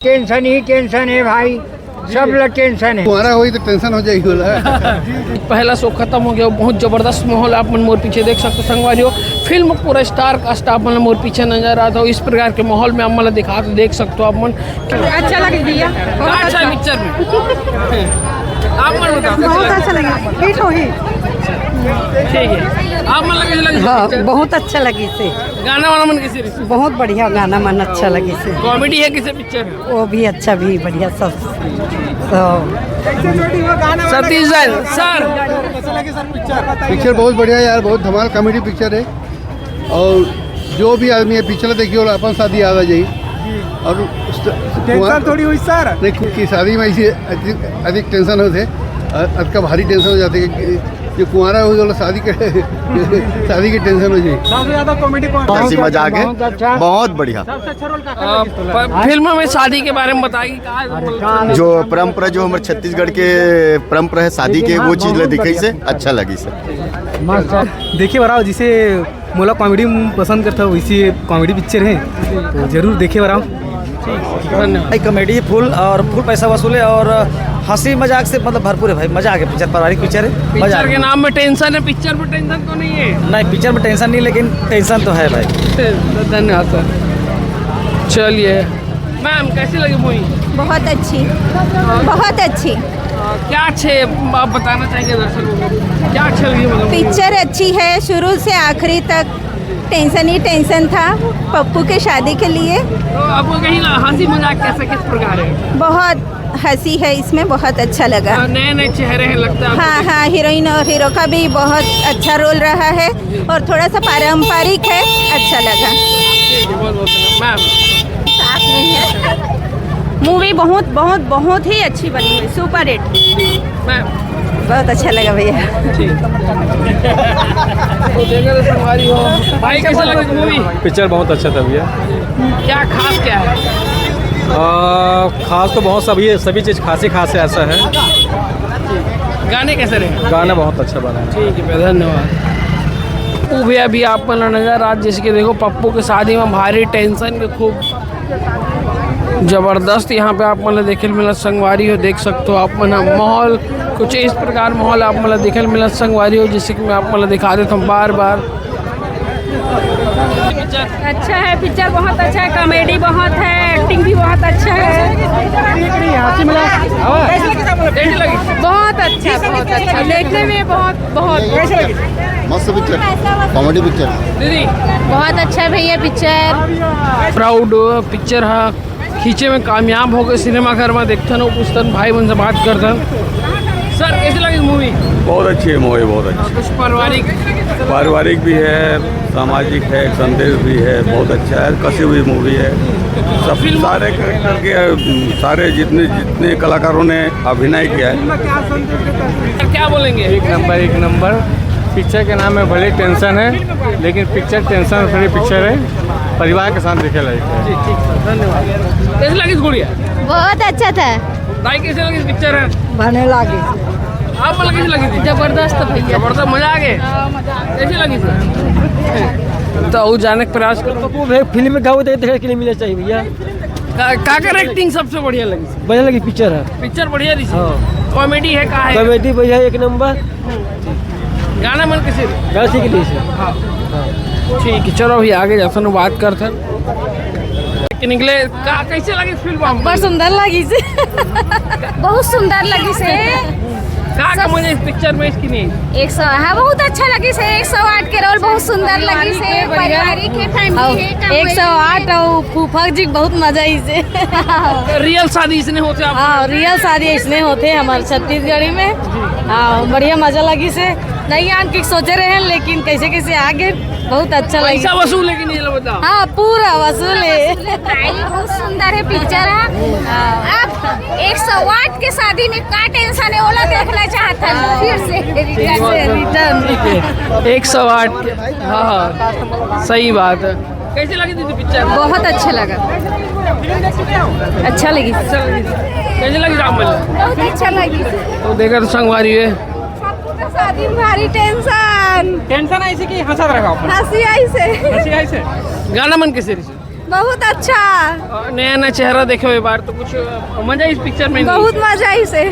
Tension ही tension है भाई, सब लोग टेंशन है। तुम्हारा हुई तो टेंशन हो जाएगी बोला। पहला शो खत्म हो गया, बहुत जबरदस्त माहौल आप मन मोर पीछे देख सकते हो संगवारियों। फिल्म पूरा स्टार का स्टाफ मन मोर पीछे नजर आता हो। इस प्रकार के माहौल में आप मन दिखा तो देख सकते हो आप मन। अच्छा लगे भैया, अच्छा है पिक्चर में आप मन बताओ बहुत अच्छा लगे, हिट हो ही। ठीक है, आप मन लगे हाँ, बहुत अच्छा लगी से। गाना वाना मन कैसे रही? बहुत बढ़िया गाना मन अच्छा लगी से। कॉमेडी है किसे पिक्चर में? वो भी अच्छा भी बढ़िया सब। सतीश सर पिक्चर बहुत बढ़िया यार, बहुत धमाल कॉमेडी पिक्चर है। और जो भी आदमी है पिक्चर देखिए और अपन शादी याद आ जाए। और टेंशन थोड़ी हुई सर नहीं, खुद की शादी में ऐसी अधिक टेंशन होते, का भारी टेंशन हो जाते कि जो कुंवारा हो गया शादी के शादी की टेंशन हो जाए। सबसे ज्यादा कॉमेडी हंसी मजाक है, बहुत बढ़िया। फिल्म में शादी के बारे में बताएगी। जो परंपरा जो हमारे छत्तीसगढ़ के परंपरा है शादी के, वो चीज दिखाई से अच्छा लगी सर। देखिए बराव, जिसे मोला कॉमेडी पसंद करता है वैसी कॉमेडी पिक्चर है, तो जरूर देखे बराव। धन्यवाद। कॉमेडी फुल और फुल पैसा वसूल है और हंसी मजाक से मतलब भरपूर है भाई, मजा आ गया। पिक्चर पारिवारिक पिक्चर है, मजा आ पिक्चर के गया। नाम में टेंशन है, पिक्चर में टेंशन तो नहीं है? नहीं, पिक्चर में टेंशन नहीं, लेकिन टेंशन तो है भाई। धन्यवाद सर। चलिए मैम, कैसी लगी मूवी? बहुत अच्छी, बहुत अच्छी। क्या अच्छे आप बताना चाहेंगे दर्शकों को, क्या अच्छा लगी? मतलब पिक्चर अच्छी है, शुरू से आखिरी तक टेंशन ही टेंशन था पप्पू के शादी के लिए। तो आपको कहीं हंसी मजाक कैसे किस प्रकार है? बहुत हंसी है इसमें, बहुत अच्छा लगा। नए नए चेहरे हैं लगता है। हाँ हाँ, हीरोइन और हीरो का भी बहुत अच्छा रोल रहा है और थोड़ा सा पारंपरिक है, अच्छा लगा। बहुत बहुत मैम, साथ में है। मूवी बहुत बहुत बहुत ही अच्छी बनी है, सुपर हिट। मैम बहुत अच्छा लगा भैया। ठीक तो देखा तो संगवारी हो भाई, कैसा लगा मूवी? पिक्चर बहुत अच्छा था भैया। क्या खास क्या है? खास तो बहुत सभी चीज़ खास ही खास है, ऐसा है। गाने कैसे रहे? गाना बहुत अच्छा बना है। ठीक है भैया, धन्यवाद। वो भैया अभी आप मन नजर आज जैसे कि देखो पप्पू की शादी में भारी टेंशन के खूब जबरदस्त यहाँ पे आप मतलब देखे मिला संगवारी हो। देख सकते हो आप मन माहौल कुछ इस प्रकार माहौल आप मतलब देखे मिला संगवारी हो, जिससे कि मैं आप मतलब दिखा देता हूँ बार बार। अच्छा है पिक्चर, बहुत अच्छा है, कॉमेडी बहुत है, एक्टिंग भी बहुत अच्छा है। कैसी लगी? बहुत अच्छा, बहुत अच्छा, देखने में बहुत बहुत मस्त पिक्चर, कॉमेडी पिक्चर। दीदी बहुत अच्छा है भैया पिक्चर। प्राउड पिक्चर है, खींचे में कामयाब हो गए। सिनेमा घर में देखते ना पुस्तन भाई बन से बात करते। सर कैसी लगी मूवी? बहुत अच्छी है मूवी, बहुत अच्छी। कुछ पारिवारिक भी है, सामाजिक है, संदेश भी है, बहुत अच्छा है, कसी हुई मूवी है। सब सारे कैरेक्टर के सारे जितने कलाकारों ने अभिनय किया है। क्या बोलेंगे? एक नंबर पिक्चर के नाम में भले टेंशन है, लेकिन पिक्चर टेंशन फ्री पिक्चर है, परिवार के साथ देखे लायक जी ठीक है, धन्यवाद। कैसी लगी गुड़िया? बहुत अच्छा था। भाई कैसी लगी पिक्चर है? बने लगे, आप मतलब कैसी लगी थी? जबरदस्त भैया, जबरदस्त, मजा आ गया। कैसी लगी थी? तो जाने का प्रयास करो। फिल्म में गाँव देखने के लिए मिलना चाहिए भैया। काकर एक्टिंग सबसे बढ़िया लगी? बढ़िया लगी पिक्चर है, पिक्चर बढ़िया थी। कॉमेडी है, का है? कॉमेडी बढ़िया एक नंबर। गाना मन किसी गाची के लिए से। हाँ ठीक है, चलो अभी आगे जैसा बात करते निकले। कैसे लगी फिल्म? बहुत सुंदर लगी से, बहुत सुंदर लगी से। का मुझे इस पिक्चर में इसकी नहीं 100, हाँ बहुत अच्छा लगी से। 108 के रोल बहुत सुंदर लगी से, पारिवारिक है, फैमिली है। 108 और फूफा जी बहुत मजा ही से। रियल शादी इसने होते? हाँ, रियल शादी इसने होते हमारे छत्तीसगढ़ी में। हाँ, बढ़िया मजा लगी से। नहीं आन की सोचे रहे हैं, लेकिन कैसे कैसे आगे बहुत अच्छा लगी। पैसा वसूल है कि नहीं बताओ? हाँ, पूरा वसूल है। बहुत सुंदर है पिक्चर है। अब 108 के शादी में क्या टेंशन है, ओला देखना चाहता है फिर से रिटर्न। 108 हाँ सही बात है। कैसी लगी थी पिक्चर? बहुत अच्छा लगा, अच्छा लगी। कैसी लगी रामबल? बहुत अच्छा लगी। तो देखा तो संगवारी है शादी में भारी टेंशन टेंशन ऐसे कि हंसा रखा हंसी आई से। गाना मन कैसे? बहुत अच्छा, नया नया चेहरा देखे हुए बार तो कुछ मजा इस पिक्चर में नहीं? बहुत मजा इसे।